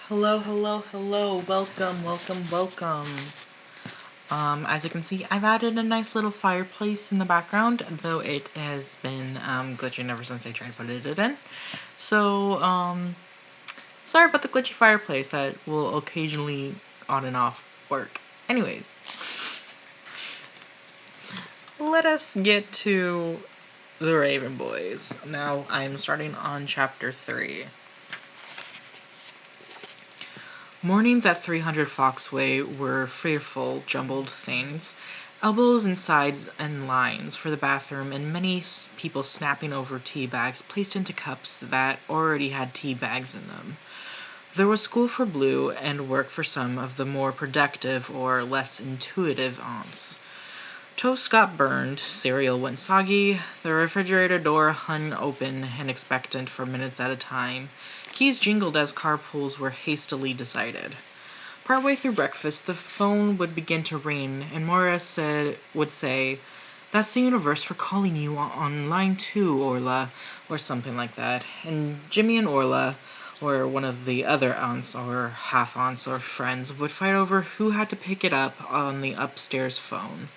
Hello, hello, hello. Welcome. As you can see, I've added a nice little fireplace in the background, though it has been glitching ever since I tried putting it in. So, sorry about the glitchy fireplace that will occasionally on and off work. Anyways, let us get to the Raven Boys. Now, I'm starting on chapter 3. Mornings at 300 Foxway were fearful, jumbled things. Elbows and sides and lines for the bathroom, and many people snapping over tea bags placed into cups that already had tea bags in them. There was school for Blue and work for some of the more productive or less intuitive aunts. Toast got burned, cereal went soggy, the refrigerator door hung open and expectant for minutes at a time. Keys jingled as carpools were hastily decided. Partway through breakfast, the phone would begin to ring, and Moira would say, "That's the universe for calling you on line 2, Orla," or something like that. And Jimmy and Orla, or one of the other aunts or half-aunts or friends, would fight over who had to pick it up on the upstairs phone.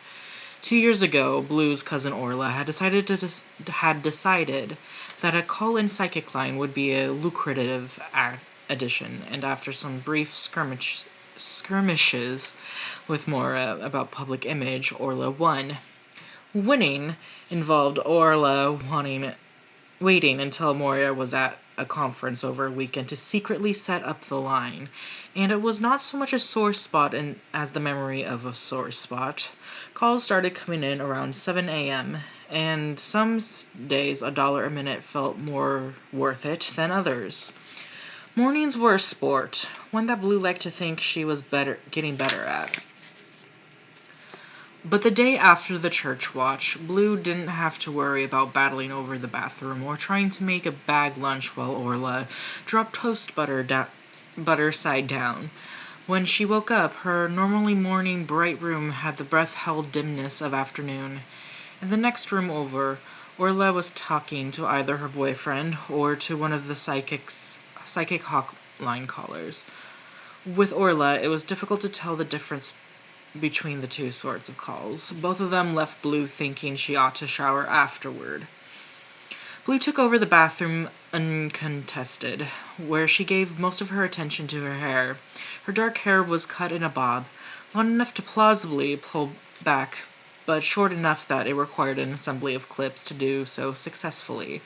2 years ago, Blue's cousin Orla had decided that a call-in psychic line would be a lucrative addition, and after some brief skirmishes with Moira about public image, Orla won. Winning involved Orla waiting until Moira was at a conference over a weekend to secretly set up the line, and it was not so much a sore spot as the memory of a sore spot. Calls started coming in around 7 a.m., and some days $1 a minute felt more worth it than others. Mornings were a sport, one that Blue liked to think she was getting better at. But the day after the church watch, Blue didn't have to worry about battling over the bathroom or trying to make a bag lunch while Orla dropped toast butter side down. When she woke up, her normally morning bright room had the breath-held dimness of afternoon. In the next room over, Orla was talking to either her boyfriend or to one of the psychic hotline callers. With Orla, it was difficult to tell the difference between the two sorts of calls. Both of them left Blue thinking she ought to shower afterward. Blue took over the bathroom uncontested, where she gave most of her attention to her hair. Her dark hair was cut in a bob, long enough to plausibly pull back, but short enough that it required an assembly of clips to do so successfully.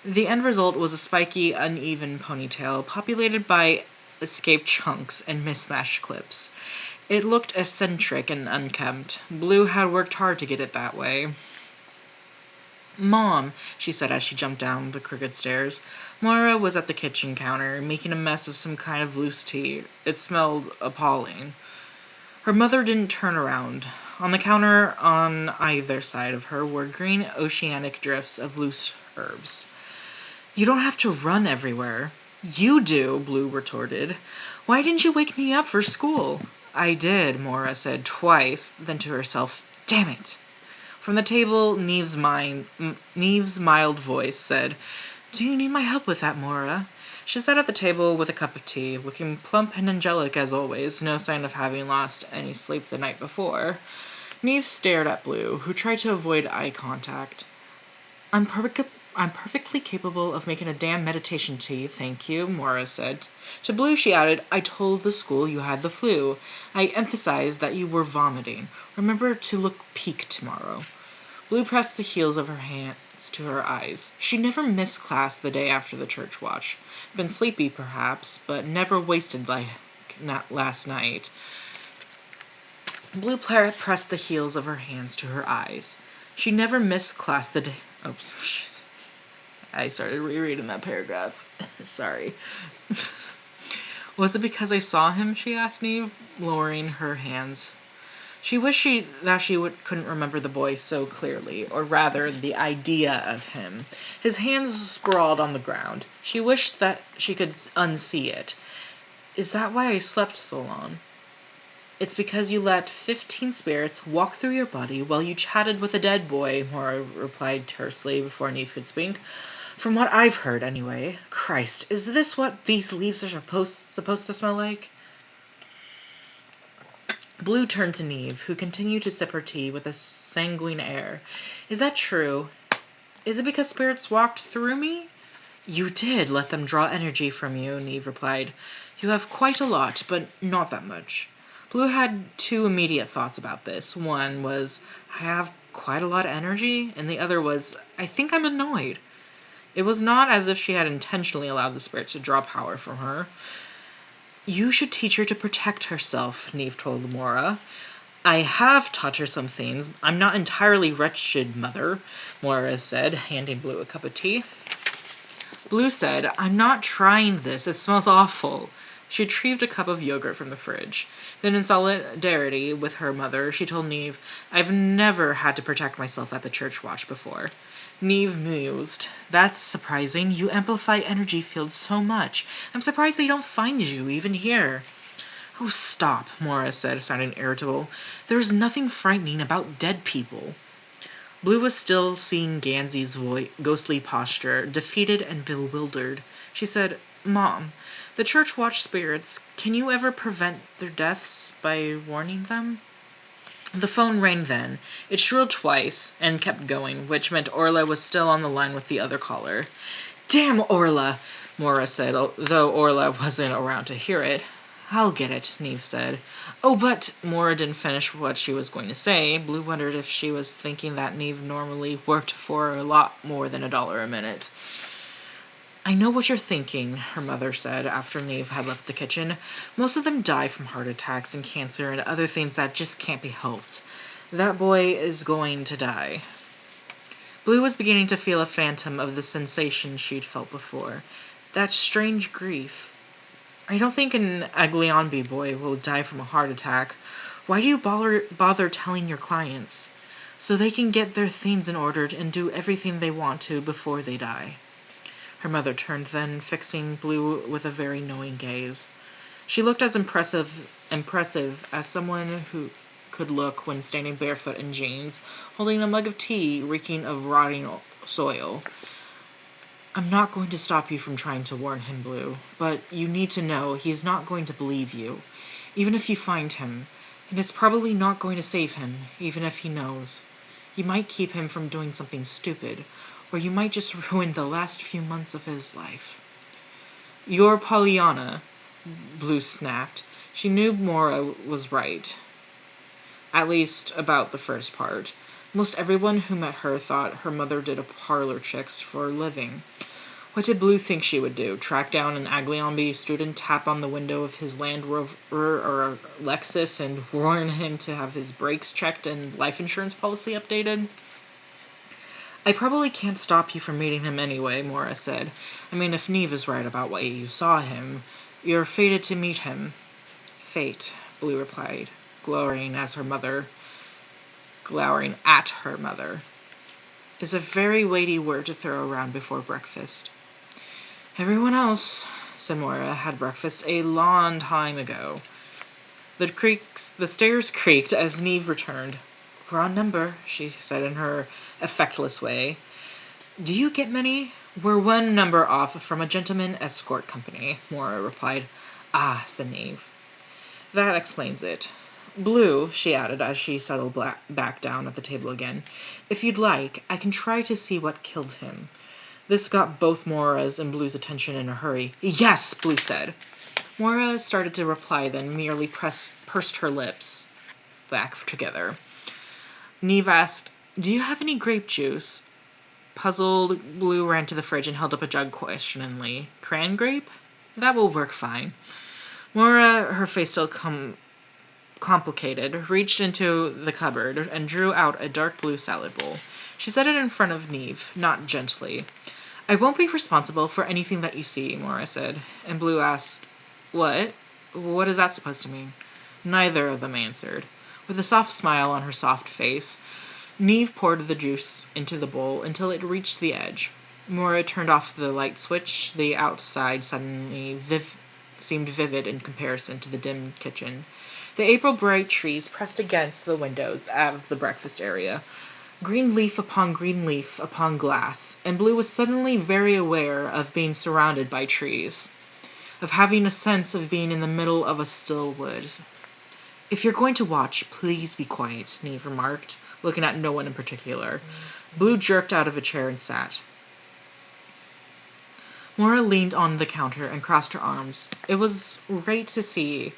The end result was a spiky, uneven ponytail populated by escaped chunks and mismatched clips. It looked eccentric and unkempt. Blue had worked hard to get it that way. "Mom," she said as she jumped down the crooked stairs. Moira was at the kitchen counter, making a mess of some kind of loose tea. It smelled appalling. Her mother didn't turn around. On the counter on either side of her were green oceanic drifts of loose herbs. "You don't have to run everywhere." "You do," Blue retorted. "Why didn't you wake me up for school?" "I did," Moira said twice, then to herself, "Damn it." From the table, Neve's mild voice said, "Do you need my help with that, Moira?" She sat at the table with a cup of tea, looking plump and angelic as always, no sign of having lost any sleep the night before. Neve stared at Blue, who tried to avoid eye contact. I'm perfectly capable of making a damn meditation tea, thank you," Moira said. To Blue she added, "I told the school you had the flu. I emphasized that you were vomiting. Remember to look peaked tomorrow." Blue pressed the heels of her hands to her eyes. She never missed class the day after the church watch. Been sleepy, perhaps, but never wasted like last night. Blue pressed the heels of her hands to her eyes. She never missed class the day... Oh, jeez. I started rereading that paragraph. Sorry. "Was it because I saw him?" she asked Neve, lowering her hands. She wished couldn't remember the boy so clearly, or rather, the idea of him. His hands sprawled on the ground. She wished that she could unsee it. "Is that why I slept so long?" "It's because you let 15 spirits walk through your body while you chatted with a dead boy," Moira replied tersely before Neve could speak. From what I've heard, anyway. Christ, is this what these leaves are supposed to smell like? Blue turned to Neve, who continued to sip her tea with a sanguine air. Is that true? Is it because spirits walked through me? You did let them draw energy from you, Neve replied. You have quite a lot, but not that much. Blue had two immediate thoughts about this. One was, I have quite a lot of energy, and the other was, I think I'm annoyed. It was not as if she had intentionally allowed the spirits to draw power from her. You should teach her to protect herself, Neve told Mora. I have taught her some things. I'm not entirely wretched, Mother, Mora said, handing Blue a cup of tea. Blue said, I'm not trying this. It smells awful. She retrieved a cup of yogurt from the fridge. Then, in solidarity with her mother, she told Neve, I've never had to protect myself at the church watch before. Neve mused. That's surprising. You amplify energy fields so much. I'm surprised they don't find you, even here. Oh, stop, Mora said, sounding irritable. There is nothing frightening about dead people. Blue was still seeing Gansy's ghostly posture, defeated and bewildered. She said, Mom, the church watch spirits, can you ever prevent their deaths by warning them? The phone rang then. It shrilled twice and kept going, which meant Orla was still on the line with the other caller. Damn Orla, Mora said, though Orla wasn't around to hear it. I'll get it, Neve said. Oh, but Mora didn't finish what she was going to say. Blue wondered if she was thinking that Neve normally worked for a lot more than $1 a minute. I know what you're thinking, her mother said after Neve had left the kitchen. Most of them die from heart attacks and cancer and other things that just can't be helped. That boy is going to die. Blue was beginning to feel a phantom of the sensation she'd felt before. That strange grief. I don't think an Agliambi boy will die from a heart attack. Why do you bother telling your clients? So they can get their things in order and do everything they want to before they die. Her mother turned then, fixing Blue with a very knowing gaze. She looked as impressive as someone who could look when standing barefoot in jeans, holding a mug of tea reeking of rotting soil. I'm not going to stop you from trying to warn him, Blue, but you need to know he's not going to believe you, even if you find him, and it's probably not going to save him, even if he knows. You might keep him from doing something stupid, or you might just ruin the last few months of his life. You're Pollyanna, Blue snapped. She knew Mora was right. At least about the first part. Most everyone who met her thought her mother did parlor tricks for a living. What did Blue think she would do? Track down an Agliambi student, tap on the window of his Land Rover or Lexus, and warn him to have his brakes checked and life insurance policy updated? I probably can't stop you from meeting him anyway, Mora said. I mean, if Neve is right about what you saw him, you're fated to meet him. Fate, Blue replied, glowering at her mother, is a very weighty word to throw around before breakfast. Everyone else, said Mora, had breakfast a long time ago. The stairs creaked as Neve returned. Wrong number, she said in her effectless way. Do you get many? We're one number off from a gentleman escort company, Mora replied. Ah, said Neve. That explains it. Blue, she added as she settled back down at the table again, if you'd like, I can try to see what killed him. This got both Mora's and Blue's attention in a hurry. Yes, Blue said. Mora started to reply, then merely pursed her lips back together. Neve asked, Do you have any grape juice? Puzzled, Blue ran to the fridge and held up a jug questioningly. Cran grape? That will work fine. Mora, her face still complicated, reached into the cupboard and drew out a dark blue salad bowl. She set it in front of Neve, not gently. I won't be responsible for anything that you see, Mora said. And Blue asked, What? What is that supposed to mean? Neither of them answered. With a soft smile on her soft face, Neve poured the juice into the bowl until it reached the edge. Mora turned off the light switch. The outside suddenly seemed vivid in comparison to the dim kitchen. The April bright trees pressed against the windows of the breakfast area. Green leaf upon green leaf upon glass, and Blue was suddenly very aware of being surrounded by trees, of having a sense of being in the middle of a still wood. "If you're going to watch, please be quiet," Neve remarked, looking at no one in particular. Blue jerked out of a chair and sat. Mora leaned on the counter and crossed her arms. It was rare to see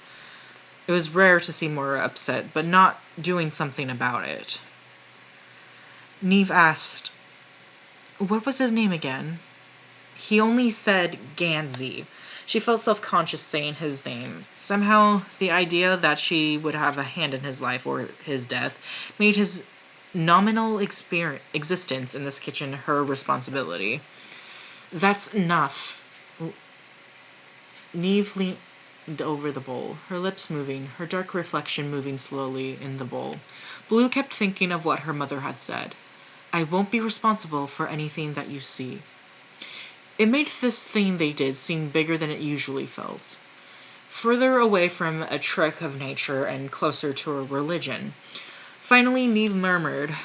Mora upset, but not doing something about it. Neve asked, "What was his name again?" He only said Gansey. She felt self-conscious saying his name. Somehow, the idea that she would have a hand in his life or his death made his nominal existence in this kitchen her responsibility. "That's enough." Neve leaned over the bowl, her lips moving, her dark reflection moving slowly in the bowl. Blue kept thinking of what her mother had said. "I won't be responsible for anything that you see." It made this thing they did seem bigger than it usually felt. Further away from a trick of nature and closer to a religion. Finally, Neve murmured,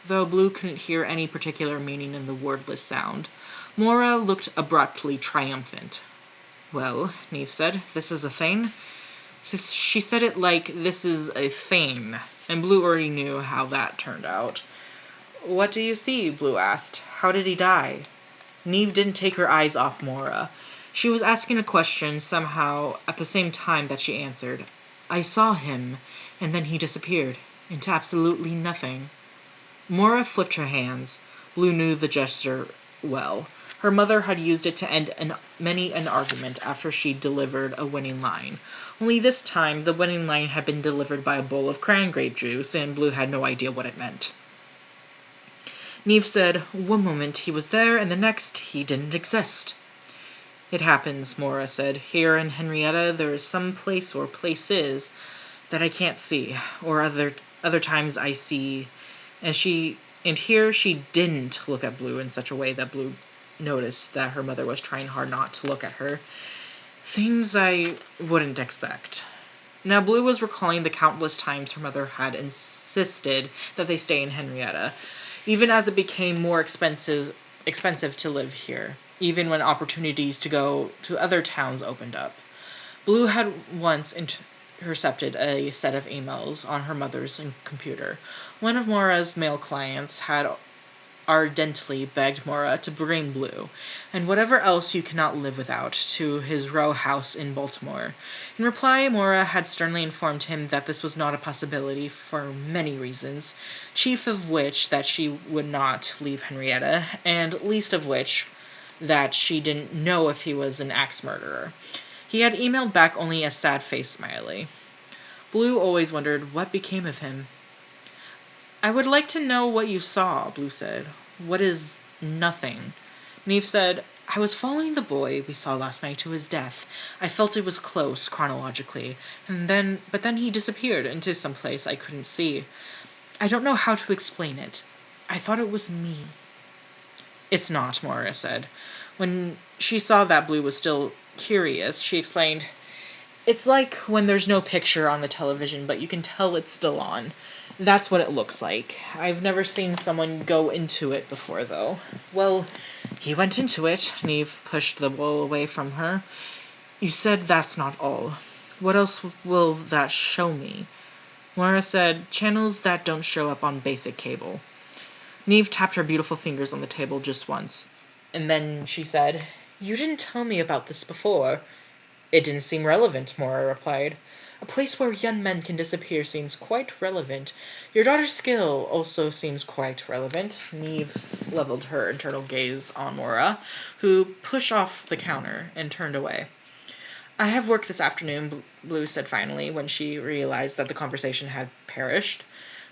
though Blue couldn't hear any particular meaning in the wordless sound. Mora looked abruptly triumphant. "Well," Neve said, "this is a thing?" She said it like, "This is a thing," and Blue already knew how that turned out. "What do you see?" Blue asked. "How did he die?" Neve didn't take her eyes off Mora. She was asking a question somehow at the same time that she answered. "I saw him, and then he disappeared, into absolutely nothing." Mora flipped her hands. Blue knew the gesture well. Her mother had used it to end many an argument after she delivered a winning line. Only this time, the winning line had been delivered by a bowl of cran grape juice, and Blue had no idea what it meant. Neve said, "One moment he was there, and the next he didn't exist." "It happens," Mora said. "Here in Henrietta there is some place or places that I can't see, or other times I see." And here she didn't look at Blue in such a way that Blue noticed that her mother was trying hard not to look at her. "Things I wouldn't expect." Now Blue was recalling the countless times her mother had insisted that they stay in Henrietta, even as it became more expensive to live here, even when opportunities to go to other towns opened up. Blue had once intercepted a set of emails on her mother's computer. One of Mora's male clients had ardently begged Mora to bring Blue, and whatever else you cannot live without, to his row house in Baltimore. In reply, Mora had sternly informed him that this was not a possibility for many reasons, chief of which that she would not leave Henrietta, and least of which that she didn't know if he was an axe murderer. He had emailed back only a sad-faced smiley. Blue always wondered what became of him. "I would like to know what you saw," Blue said. "What is nothing?" Neve said, "I was following the boy we saw last night to his death. I felt it was close, chronologically, but then he disappeared into some place I couldn't see. I don't know how to explain it. I thought it was me." "It's not," Mora said. When she saw that Blue was still curious, she explained, "It's like when there's no picture on the television, but you can tell it's still on. That's what it looks like. I've never seen someone go into it before, though." "Well, he went into it." Neve pushed the bowl away from her. "You said that's not all. What else will that show me?" Mora said, "Channels that don't show up on basic cable." Neve tapped her beautiful fingers on the table just once, and then she said, "You didn't tell me about this before." "It didn't seem relevant," Mora replied. "A place where young men can disappear seems quite relevant. Your daughter's skill also seems quite relevant." Neve leveled her internal gaze on Mora, who pushed off the counter and turned away. "I have work this afternoon," Blue said finally, when she realized that the conversation had perished.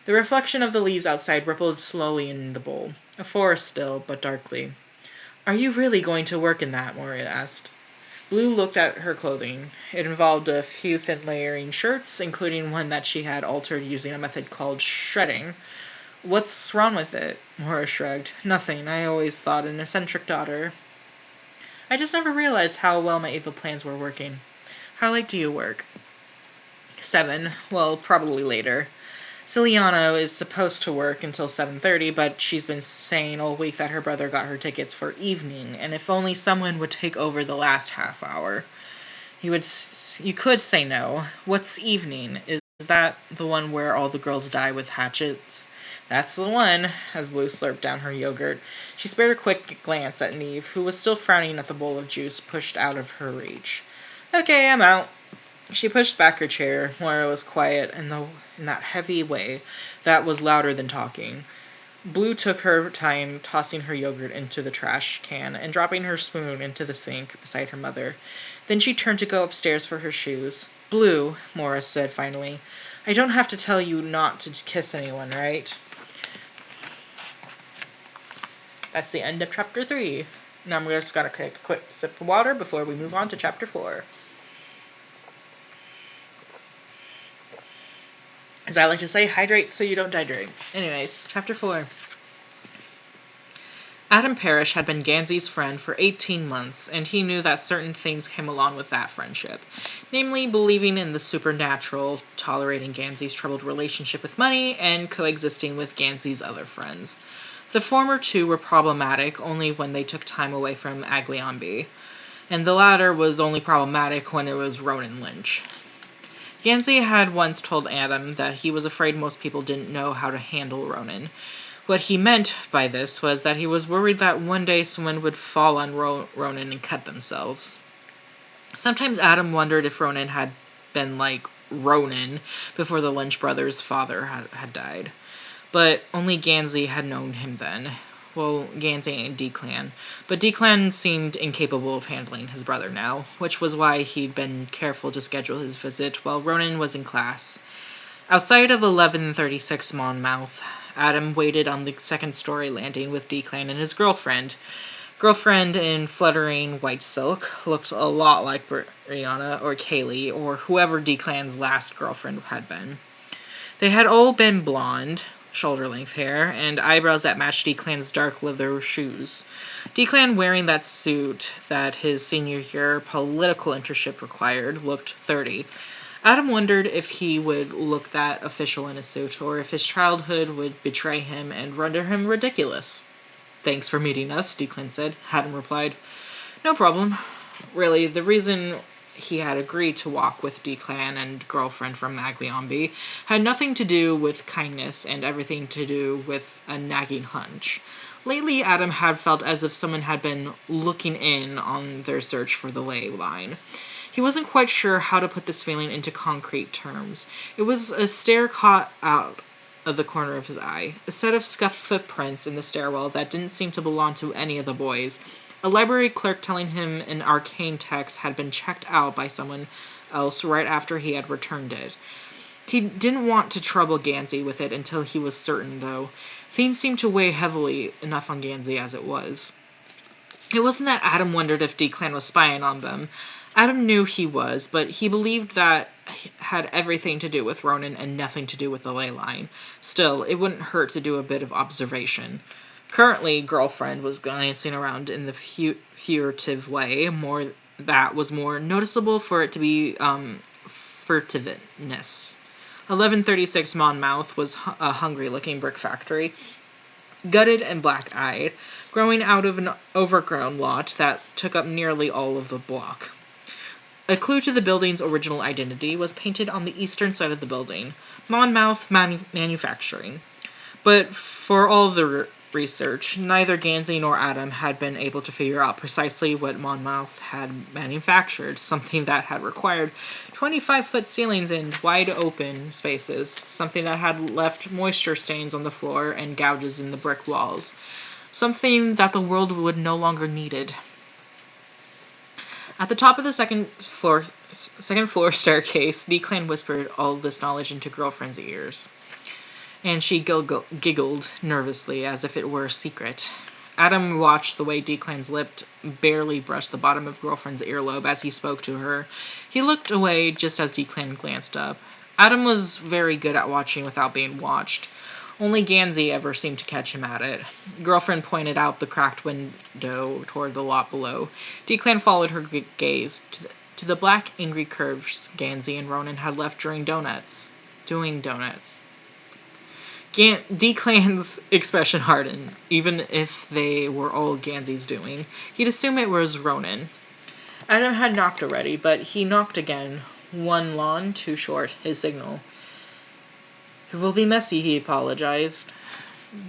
The reflection of the leaves outside rippled slowly in the bowl. A forest still, but darkly. "Are you really going to work in that?" Mora asked. Blue looked at her clothing. It involved a few thin layering shirts, including one that she had altered using a method called shredding. "What's wrong with it?" Mora shrugged. "Nothing. I always thought an eccentric daughter. I just never realized how well my evil plans were working." "How late do you work?" 7. Well, probably later. Ciliano is supposed to work until 7:30, but she's been saying all week that her brother got her tickets for evening, and if only someone would take over the last half hour. You could say no. What's evening? Is that the one where all the girls die with hatchets? That's the one, as Blue slurped down her yogurt. She spared a quick glance at Neve, who was still frowning at the bowl of juice pushed out of her reach. Okay, I'm out. She pushed back her chair. Moira was quiet in that heavy way that was louder than talking. Blue took her time tossing her yogurt into the trash can and dropping her spoon into the sink beside her mother. Then she turned to go upstairs for her shoes. Blue, Morris said finally, I don't have to tell you not to kiss anyone, right? That's the end of chapter 3. Now I'm just going to take a quick sip of water before we move on to chapter 4. As I like to say, hydrate so you don't dehydrate. Anyways, chapter 4. Adam Parrish had been Gansey's friend for 18 months, and he knew that certain things came along with that friendship. Namely, believing in the supernatural, tolerating Gansey's troubled relationship with money, and coexisting with Gansey's other friends. The former two were problematic only when they took time away from Agliambi, and the latter was only problematic when it was Ronan Lynch. Gansey had once told Adam that he was afraid most people didn't know how to handle Ronan. What he meant by this was that he was worried that one day someone would fall on Ronan and cut themselves. Sometimes Adam wondered if Ronan had been like Ronan before the Lynch brothers' father had died. But only Gansey had known him then. Well, Gansey and Declan. But Declan seemed incapable of handling his brother now, which was why he'd been careful to schedule his visit while Ronan was in class. Outside of 1136 Monmouth, Adam waited on the second-story landing with Declan and his girlfriend. Girlfriend in fluttering white silk looked a lot like Brianna or Kaylee or whoever Declan's last girlfriend had been. They had all been blonde, shoulder-length hair, and eyebrows that matched Declan's dark leather shoes. Declan, wearing that suit that his senior year political internship required, looked 30. Adam wondered if he would look that official in a suit, or if his childhood would betray him and render him ridiculous. Thanks for meeting us, Declan said. Adam replied, No problem. Really, the reason he had agreed to walk with Declan and girlfriend from Agliambi had nothing to do with kindness and everything to do with a nagging hunch. Lately, Adam had felt as if someone had been looking in on their search for the ley line. He wasn't quite sure how to put this feeling into concrete terms. It was a stare caught out of the corner of his eye, a set of scuffed footprints in the stairwell that didn't seem to belong to any of the boys, a library clerk telling him an arcane text had been checked out by someone else right after he had returned it. He didn't want to trouble Gansey with it until he was certain, though. Things seemed to weigh heavily enough on Gansey as it was. It wasn't that Adam wondered if Declan was spying on them. Adam knew he was, but he believed that had everything to do with Ronan and nothing to do with the ley line. Still, it wouldn't hurt to do a bit of observation. Currently, girlfriend was glancing around in the furtive way, that was more noticeable for it to be furtiveness. 1136 Monmouth was a hungry-looking brick factory, gutted and black-eyed, growing out of an overgrown lot that took up nearly all of the block. A clue to the building's original identity was painted on the eastern side of the building, Monmouth Manufacturing. But for all the research, neither Gansey nor Adam had been able to figure out precisely what Monmouth had manufactured, something that had required 25-foot ceilings and wide-open spaces, something that had left moisture stains on the floor and gouges in the brick walls, something that the world would no longer needed. At the top of the second floor staircase, Declan whispered all this knowledge into girlfriend's ears, and she giggled nervously as if it were a secret. Adam watched the way Declan's lip barely brushed the bottom of girlfriend's earlobe as he spoke to her. He looked away just as Declan glanced up. Adam was very good at watching without being watched. Only Gansey ever seemed to catch him at it. Girlfriend pointed out the cracked window toward the lot below. Declan followed her gaze to the black, angry curves Gansey and Ronan had left doing donuts. D-Clan's expression hardened, even if they were all Gansey's doing. He'd assume it was Ronan. Adam had knocked already, but he knocked again. One lawn too short, his signal. "It will be messy," he apologized.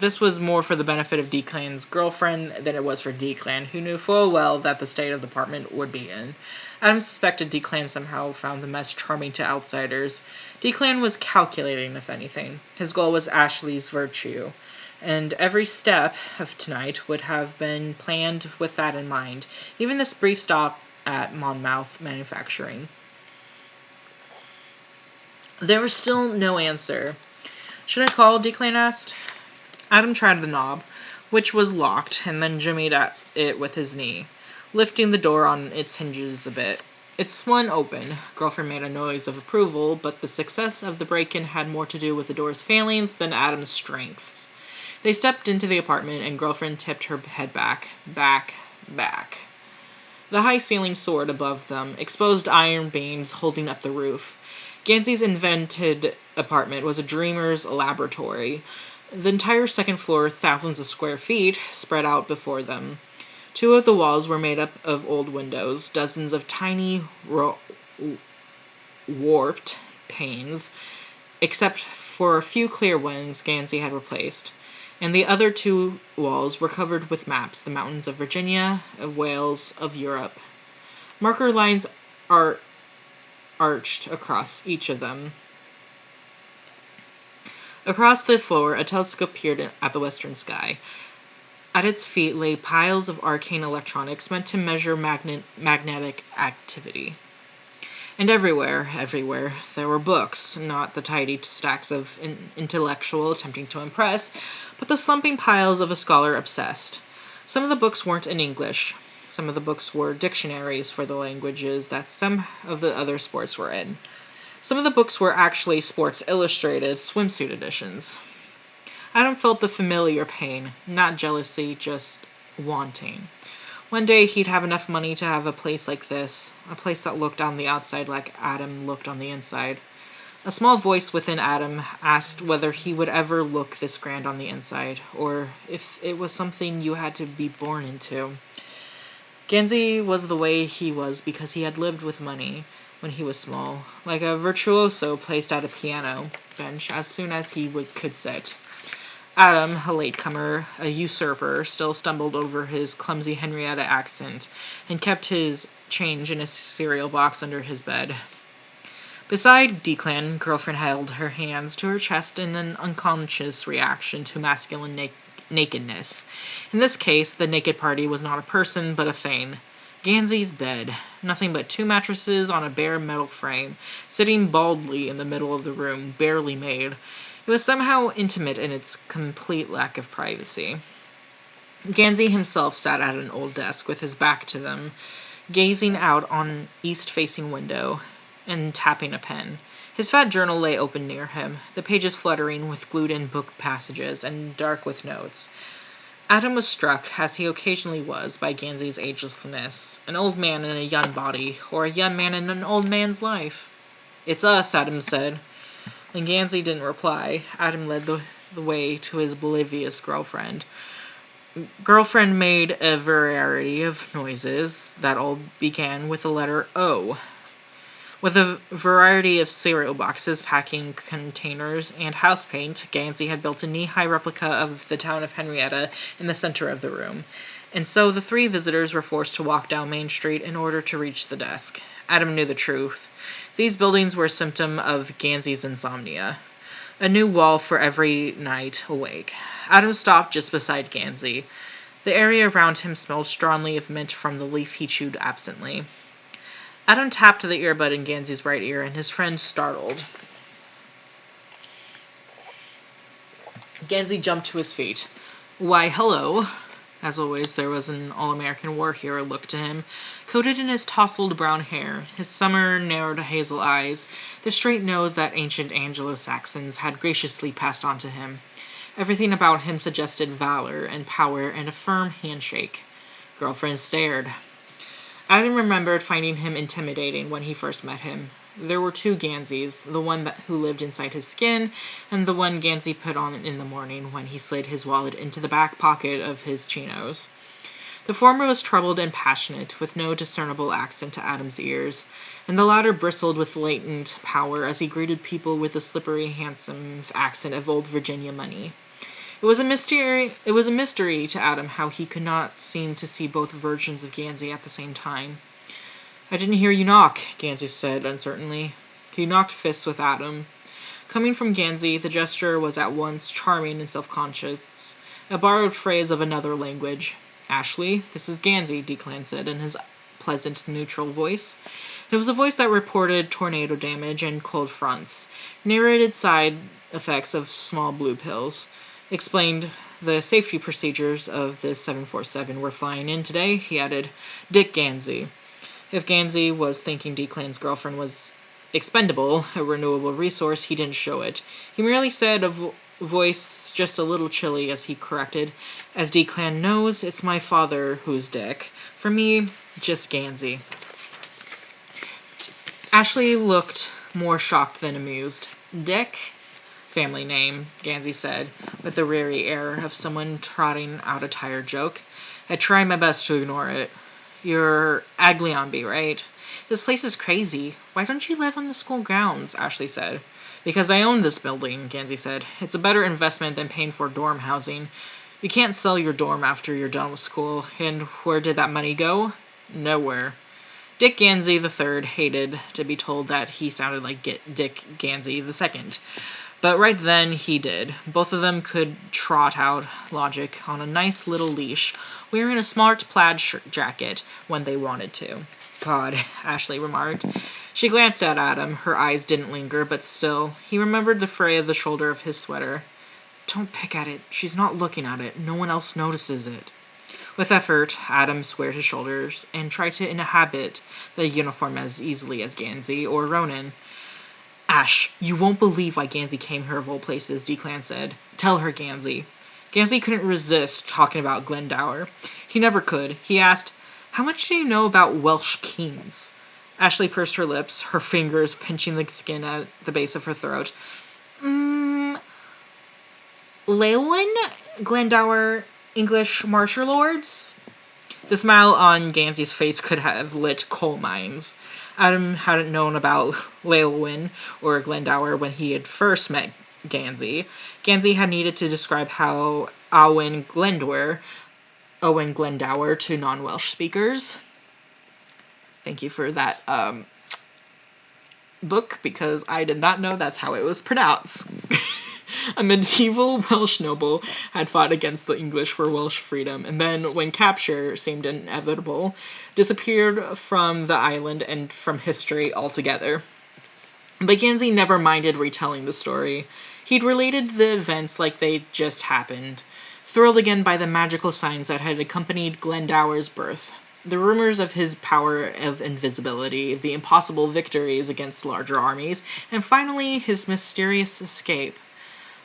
This was more for the benefit of D-Clan's girlfriend than it was for D-Clan, who knew full well that the state of the apartment would be in. Adam suspected D-Clan somehow found the mess charming to outsiders. D-Clan was calculating, if anything. His goal was Ashley's virtue, and every step of tonight would have been planned with that in mind, even this brief stop at Monmouth Manufacturing. There was still no answer. "Should I call?" D-Clan asked. Adam tried the knob, which was locked, and then jimmied at it with his knee, lifting the door on its hinges a bit. It swung open. Girlfriend made a noise of approval, but the success of the break-in had more to do with the door's failings than Adam's strengths. They stepped into the apartment, and Girlfriend tipped her head back. The high ceiling soared above them, exposed iron beams holding up the roof. Gansey's invented apartment was a dreamer's laboratory. The entire second floor, thousands of square feet, spread out before them. Two of the walls were made up of old windows, dozens of tiny, warped panes, except for a few clear ones Gansey had replaced. And the other two walls were covered with maps, the mountains of Virginia, of Wales, of Europe. Marker lines arched across each of them. Across the floor, a telescope peered at the western sky. At its feet lay piles of arcane electronics meant to measure magnetic activity. And everywhere, there were books, not the tidy stacks of intellectual attempting to impress, but the slumping piles of a scholar obsessed. Some of the books weren't in English. Some of the books were dictionaries for the languages that some of the other sports were in. Some of the books were actually Sports Illustrated swimsuit editions. Adam felt the familiar pain, not jealousy, just wanting. One day he'd have enough money to have a place like this, a place that looked on the outside like Adam looked on the inside. A small voice within Adam asked whether he would ever look this grand on the inside, or if it was something you had to be born into. Gansey was the way he was because he had lived with money when he was small, like a virtuoso placed at a piano bench as soon as he could sit. Adam, a latecomer, a usurper, still stumbled over his clumsy Henrietta accent and kept his change in a cereal box under his bed. Beside D-Clan, Girlfriend held her hands to her chest in an unconscious reaction to masculine nakedness. In this case, the naked party was not a person, but a thing. Gansey's bed, nothing but two mattresses on a bare metal frame, sitting baldly in the middle of the room, barely made. It was somehow intimate in its complete lack of privacy. Gansey himself sat at an old desk with his back to them, gazing out on an east-facing window and tapping a pen. His fat journal lay open near him, the pages fluttering with glued-in book passages and dark with notes. Adam was struck, as he occasionally was, by Gansey's agelessness. An old man in a young body, or a young man in an old man's life. "It's us," Adam said. When Gansey didn't reply, Adam led the way to his oblivious girlfriend. Girlfriend made a variety of noises that all began with the letter O. With a variety of cereal boxes, packing containers, and house paint, Gansey had built a knee-high replica of the town of Henrietta in the center of the room. And so the three visitors were forced to walk down Main Street in order to reach the desk. Adam knew the truth. These buildings were a symptom of Gansey's insomnia. A new wall for every night awake. Adam stopped just beside Gansey. The area around him smelled strongly of mint from the leaf he chewed absently. Adam tapped the earbud in Gansey's right ear, and his friend startled. Gansey jumped to his feet. "Why, hello." As always, there was an all-American war hero look to him, coated in his tousled brown hair, his summer narrowed hazel eyes, the straight nose that ancient Anglo-Saxons had graciously passed on to him. Everything about him suggested valor and power and a firm handshake. Girlfriend stared. Adam remembered finding him intimidating when he first met him. There were two Ganseys, the one who lived inside his skin, and the one Gansey put on in the morning when he slid his wallet into the back pocket of his chinos. The former was troubled and passionate, with no discernible accent to Adam's ears, and the latter bristled with latent power as he greeted people with the slippery, handsome accent of old Virginia money. It was a mystery to Adam how he could not seem to see both versions of Gansey at the same time. "I didn't hear you knock," Gansey said uncertainly. He knocked fists with Adam. Coming from Gansey, the gesture was at once charming and self-conscious, a borrowed phrase of another language. "Ashley, this is Gansey," Declan said in his pleasant, neutral voice. It was a voice that reported tornado damage and cold fronts, narrated side effects of small blue pills, explained the safety procedures of the 747 we're flying in today. He added, "Dick Gansey." If Gansey was thinking Declan's girlfriend was expendable, a renewable resource, he didn't show it. He merely said, voice just a little chilly as he corrected, "As Declan knows, it's my father who's Dick. For me, just Gansey." Ashley looked more shocked than amused. "Dick? Family name," Gansey said, with the weary air of someone trotting out a tired joke. I try my best to ignore it. "You're Agliambi, right? This place is crazy. Why don't you live on the school grounds?" Ashley said. "Because I own this building," Gansey said. "It's a better investment than paying for dorm housing. You can't sell your dorm after you're done with school. And where did that money go? Nowhere." Dick Gansey III hated to be told that he sounded like Dick Gansey II. But right then he did. Both of them could trot out logic on a nice little leash, wearing a smart plaid jacket when they wanted to. "God," Ashley remarked. She glanced at Adam. Her eyes didn't linger, but still, he remembered the fray of the shoulder of his sweater. "Don't pick at it. She's not looking at it. No one else notices it." With effort, Adam squared his shoulders and tried to inhabit the uniform as easily as Gansey or Ronan. "Ash, you won't believe why Gansey came here of all places," Declan said. "Tell her, Gansey." Gansey couldn't resist talking about Glendower. He never could. He asked, "How much do you know about Welsh kings?" Ashley pursed her lips, her fingers pinching the skin at the base of her throat. Llewellyn, Glendower, English marcher lords?" The smile on Gansey's face could have lit coal mines. Adam hadn't known about Llewellyn or Glendower when he had first met Gansey. Gansey had needed to describe how Owen Glendower to non-Welsh speakers. Thank you for that book, because I did not know that's how it was pronounced. A medieval Welsh noble had fought against the English for Welsh freedom, and then, when capture seemed inevitable, disappeared from the island and from history altogether. But Gansey never minded retelling the story. He'd related the events like they'd just happened, thrilled again by the magical signs that had accompanied Glendower's birth, the rumors of his power of invisibility, the impossible victories against larger armies, and finally his mysterious escape.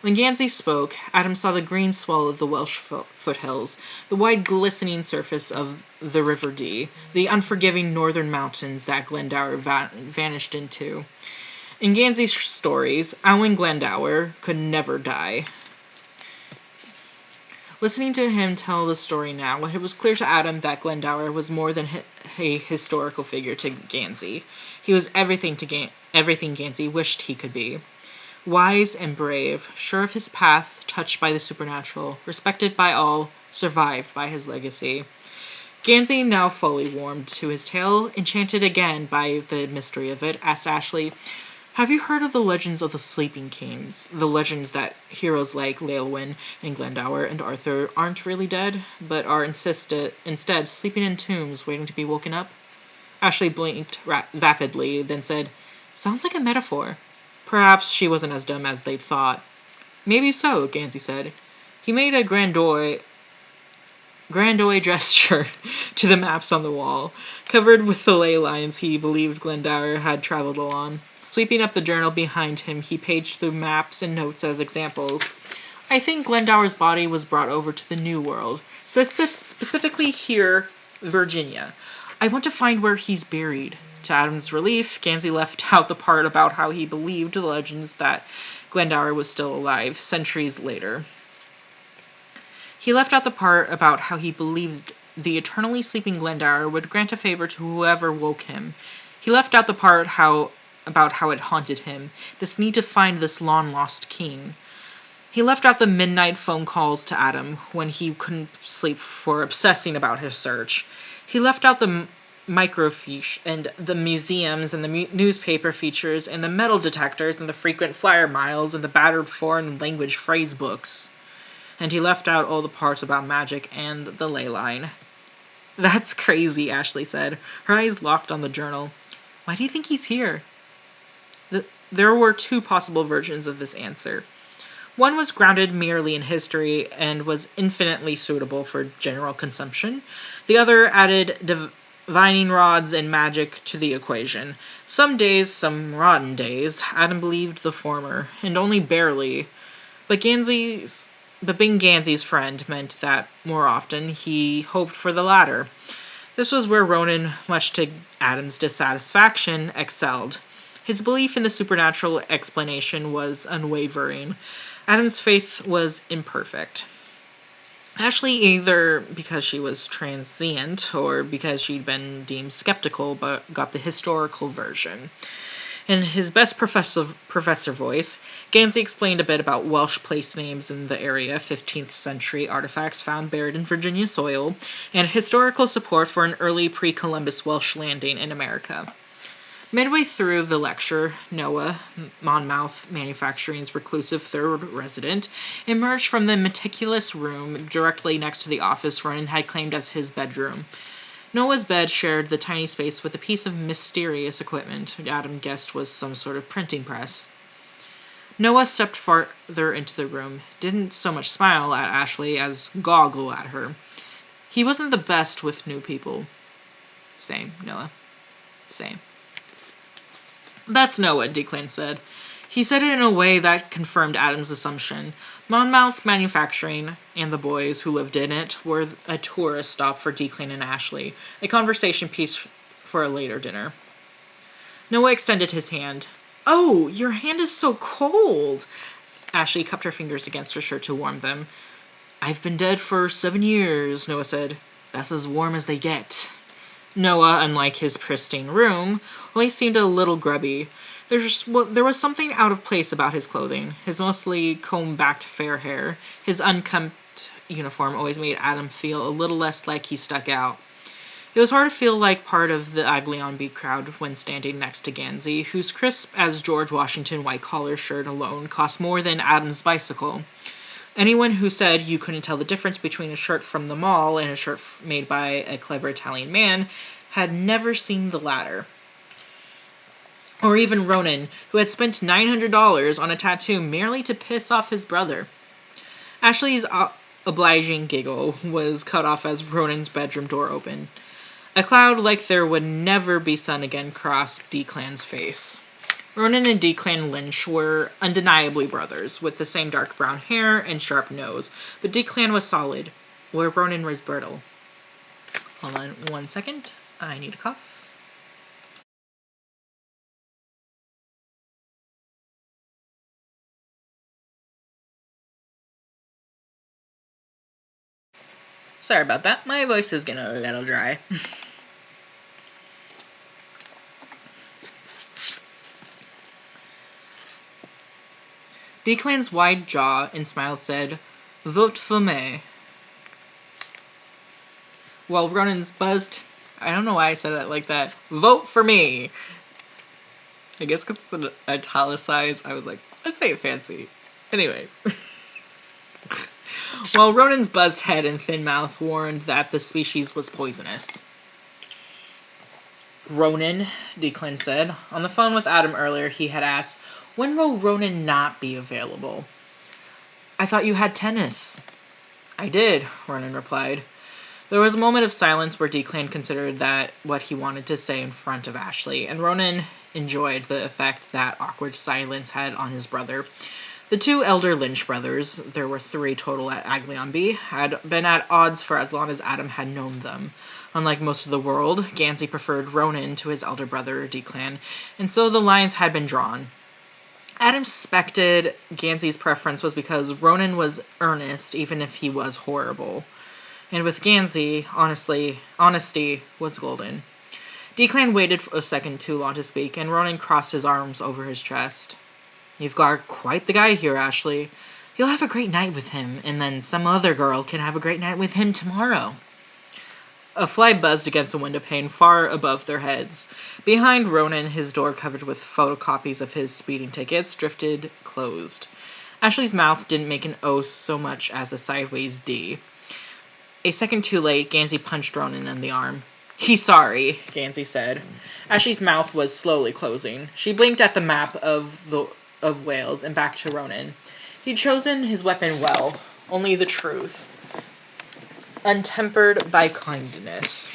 When Gansey spoke, Adam saw the green swell of the Welsh foothills, the wide glistening surface of the River Dee, the unforgiving northern mountains that Glendower vanished into. In Gansey's stories, Owen Glendower could never die. Listening to him tell the story now, it was clear to Adam that Glendower was more than a historical figure to Gansey. He was everything Gansey wished he could be. Wise and brave, sure of his path, touched by the supernatural, respected by all, survived by his legacy. Gansey, now fully warmed to his tale, enchanted again by the mystery of it, asked Ashley, "Have you heard of the legends of the Sleeping Kings? The legends that heroes like Llewellyn and Glendower and Arthur aren't really dead, but are instead sleeping in tombs waiting to be woken up?" Ashley blinked vapidly, then said, "Sounds like a metaphor." Perhaps she wasn't as dumb as they'd thought. "Maybe so," Gansey said. He made a grandiose gesture to the maps on the wall, covered with the ley lines he believed Glendower had traveled along. Sweeping up the journal behind him, he paged through maps and notes as examples. "I think Glendower's body was brought over to the New World, specifically here, Virginia. I want to find where he's buried, To Adam's relief, Gansey left out the part about how he believed the legends that Glendower was still alive centuries later. He left out the part about how he believed the eternally sleeping Glendower would grant a favor to whoever woke him. He left out the part about how it haunted him, this need to find this long-lost king. He left out the midnight phone calls to Adam when he couldn't sleep for obsessing about his search. He left out the microfiche and the museums and the newspaper features and the metal detectors and the frequent flyer miles and the battered foreign language phrase books. And he left out all the parts about magic and the ley line. That's crazy, Ashley said, her eyes locked on the journal. Why do you think he's here? There were two possible versions of this answer. One was grounded merely in history and was infinitely suitable for general consumption. The other added divining rods and magic to the equation. Some days, some rotten days, Adam believed the former, and only barely. But being Gansey's friend meant that, more often, he hoped for the latter. This was where Ronan, much to Adam's dissatisfaction, excelled. His belief in the supernatural explanation was unwavering. Adam's faith was imperfect. Ashley, either because she was transient or because she'd been deemed skeptical, but got the historical version. In his best professor voice, Gansey explained a bit about Welsh place names in the area, 15th century artifacts found buried in Virginia soil, and historical support for an early pre-Columbus Welsh landing in America. Midway through the lecture, Noah, Monmouth Manufacturing's reclusive third resident, emerged from the meticulous room directly next to the office Ronan had claimed as his bedroom. Noah's bed shared the tiny space with a piece of mysterious equipment Adam guessed was some sort of printing press. Noah stepped farther into the room, didn't so much smile at Ashley as goggle at her. He wasn't the best with new people. Same, Noah. Same. That's Noah, Declan said. He said it in a way that confirmed Adam's assumption. Monmouth Manufacturing and the boys who lived in it were a tourist stop for Declan and Ashley, a conversation piece for a later dinner. Noah extended his hand. Oh, your hand is so cold! Ashley cupped her fingers against her shirt to warm them. I've been dead for 7 years, Noah said. That's as warm as they get. Noah, unlike his pristine room, always seemed a little grubby. There was something out of place about his clothing, his mostly comb-backed fair hair. His unkempt uniform always made Adam feel a little less like he stuck out. It was hard to feel like part of the Aglionby crowd when standing next to Gansey, whose crisp as George Washington white-collar shirt alone cost more than Adam's bicycle. Anyone who said you couldn't tell the difference between a shirt from the mall and a shirt made by a clever Italian man had never seen the latter. Or even Ronan, who had spent $900 on a tattoo merely to piss off his brother. Ashley's obliging giggle was cut off as Ronan's bedroom door opened. A cloud like there would never be sun again crossed Declan's face. Ronan and Declan Lynch were undeniably brothers, with the same dark brown hair and sharp nose, but Declan was solid, where Ronan was brittle. Hold on 1 second. I need a cough. Sorry about that. My voice is getting a little dry. Declan's wide jaw and smile said, Vote for me. While Ronan's buzzed, I don't know why I said it like that, Vote for me. I guess because it's an italicized, I was like, let's say it fancy. Anyways. While Ronan's buzzed head and thin mouth warned that the species was poisonous. Ronan, Declan said. On the phone with Adam earlier, he had asked, when will Ronan not be available? I thought you had tennis. I did, Ronan replied. There was a moment of silence where Declan considered that what he wanted to say in front of Ashley, and Ronan enjoyed the effect that awkward silence had on his brother. The two elder Lynch brothers, there were 3 total at Aglionby, had been at odds for as long as Adam had known them. Unlike most of the world, Gansey preferred Ronan to his elder brother, Declan, and so the lines had been drawn. Adam suspected Gansey's preference was because Ronan was earnest, even if he was horrible. And with Gansey, honesty was golden. Declan waited for a second too long to speak, and Ronan crossed his arms over his chest. "You've got quite the guy here, Ashley. You'll have a great night with him, and then some other girl can have a great night with him tomorrow." A fly buzzed against the window pane far above their heads. Behind Ronan, his door covered with photocopies of his speeding tickets, drifted closed. Ashley's mouth didn't make an O so much as a sideways D. A second too late, Gansey punched Ronan in the arm. "He's sorry," Gansey said. Ashley's mouth was slowly closing. She blinked at the map of Wales and back to Ronan. He'd chosen his weapon well, only the truth, untempered by kindness.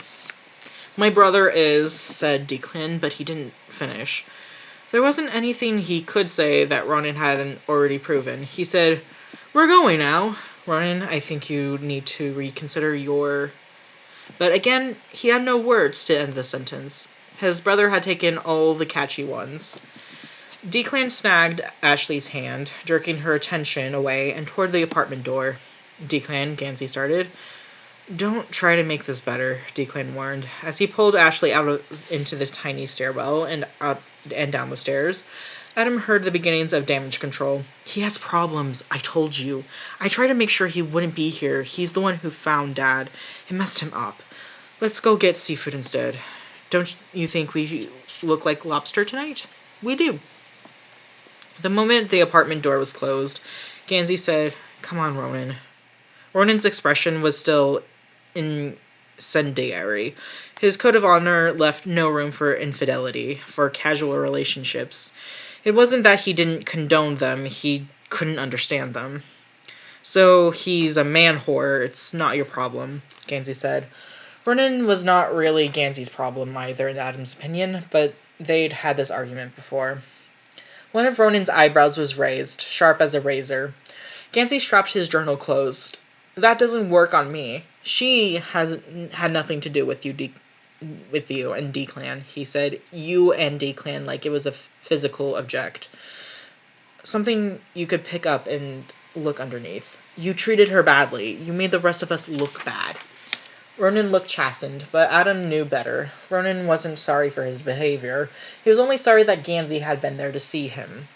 "My brother is," said Declan, but he didn't finish. There wasn't anything he could say that Ronan hadn't already proven. He said, "We're going now. Ronan, I think you need to reconsider your..." But again, he had no words to end the sentence. His brother had taken all the catchy ones. Declan snagged Ashley's hand, jerking her attention away and toward the apartment door. "Declan," Gansey started. "Don't try to make this better," Declan warned, as he pulled Ashley into this tiny stairwell and down the stairs. Adam heard the beginnings of damage control. "He has problems, I told you. I tried to make sure he wouldn't be here. He's the one who found Dad. It messed him up. Let's go get seafood instead. Don't you think we look like lobster tonight?" "We do." The moment the apartment door was closed, Gansey said, "Come on, Ronan." Ronan's expression was still incendiary. His code of honor left no room for infidelity, for casual relationships. It wasn't that he didn't condone them, he couldn't understand them. "So he's a man whore, it's not your problem," Gansey said. Ronan was not really Gansey's problem either, in Adam's opinion, but they'd had this argument before. One of Ronan's eyebrows was raised, sharp as a razor. Gansey strapped his journal closed. "That doesn't work on me. She has had nothing to do with you and Declan," he said. "You and Declan, like it was a physical object. Something you could pick up and look underneath. You treated her badly. You made the rest of us look bad." Ronan looked chastened, but Adam knew better. Ronan wasn't sorry for his behavior. He was only sorry that Gansey had been there to see him.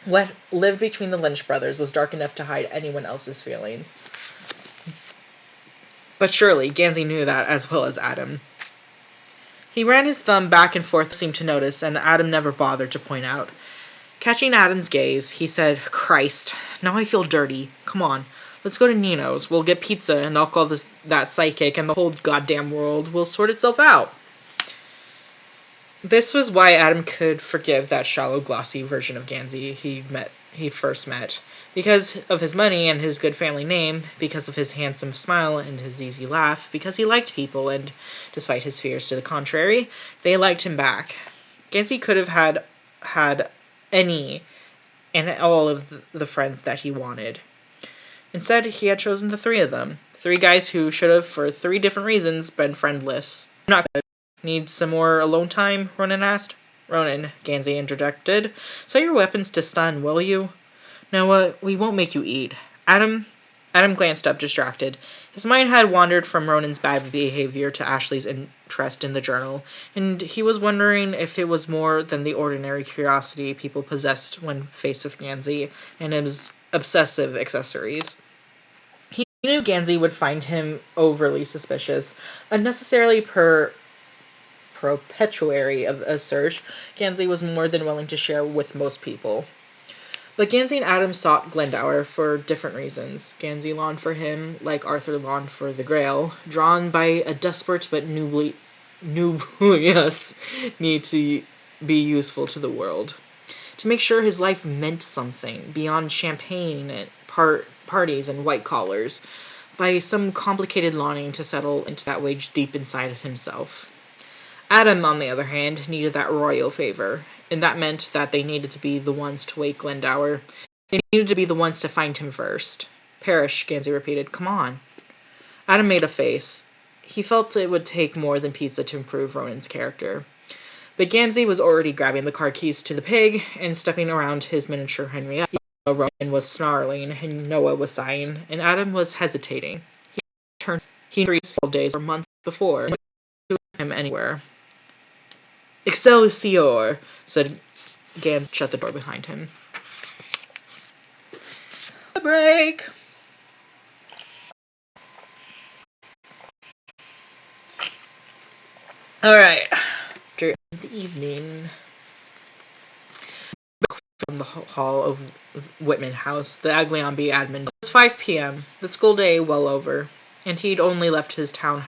What lived between the Lynch brothers was dark enough to hide anyone else's feelings. But surely Gansey knew that as well as Adam. He ran his thumb back and forth, seemed to notice, and Adam never bothered to point out. Catching Adam's gaze, he said, "Christ, now I feel dirty. Come on, let's go to Nino's. We'll get pizza, and I'll call that psychic, and the whole goddamn world will sort itself out." This was why Adam could forgive that shallow, glossy version of Gansey he'd first met. Because of his money and his good family name, because of his handsome smile and his easy laugh, because he liked people, and, despite his fears to the contrary, they liked him back. Gansey could have had any and all of the friends that he wanted. Instead, he had chosen the three of them. 3 guys who should have, for 3 different reasons, been friendless. "Not good. Need some more alone time?" Ronan asked. "Ronan," Gansey interjected, "set your weapons to stun, will you?" "No, we won't make you eat." Adam glanced up, distracted. His mind had wandered from Ronan's bad behavior to Ashley's interest in the journal, and he was wondering if it was more than the ordinary curiosity people possessed when faced with Gansey and his obsessive accessories. He knew Gansey would find him overly suspicious, unnecessarily perpetuary of a search Gansey was more than willing to share with most people. But Gansey and Adam sought Glendower for different reasons. Gansey longed for him, like Arthur longed for the Grail, drawn by a desperate but nublious need to be useful to the world. To make sure his life meant something, beyond champagne and parties and white collars, by some complicated longing to settle into that wage deep inside of himself. Adam, on the other hand, needed that royal favor, and that meant that they needed to be the ones to wake Glendower. They needed to be the ones to find him first. "Parrish," Gansey repeated. "Come on." Adam made a face. He felt it would take more than pizza to improve Ronan's character. But Gansey was already grabbing the car keys to the pig and stepping around his miniature Henrietta. Ronan was snarling, and Noah was sighing, and Adam was hesitating. He turned 12 days or months before, and to him anywhere. Excelsior, said Gans, shut the door behind him. A break! Alright. After the evening, from the hall of Whitman House, the Agliambi admin. It was 5 p.m., the school day well over, and he'd only left his town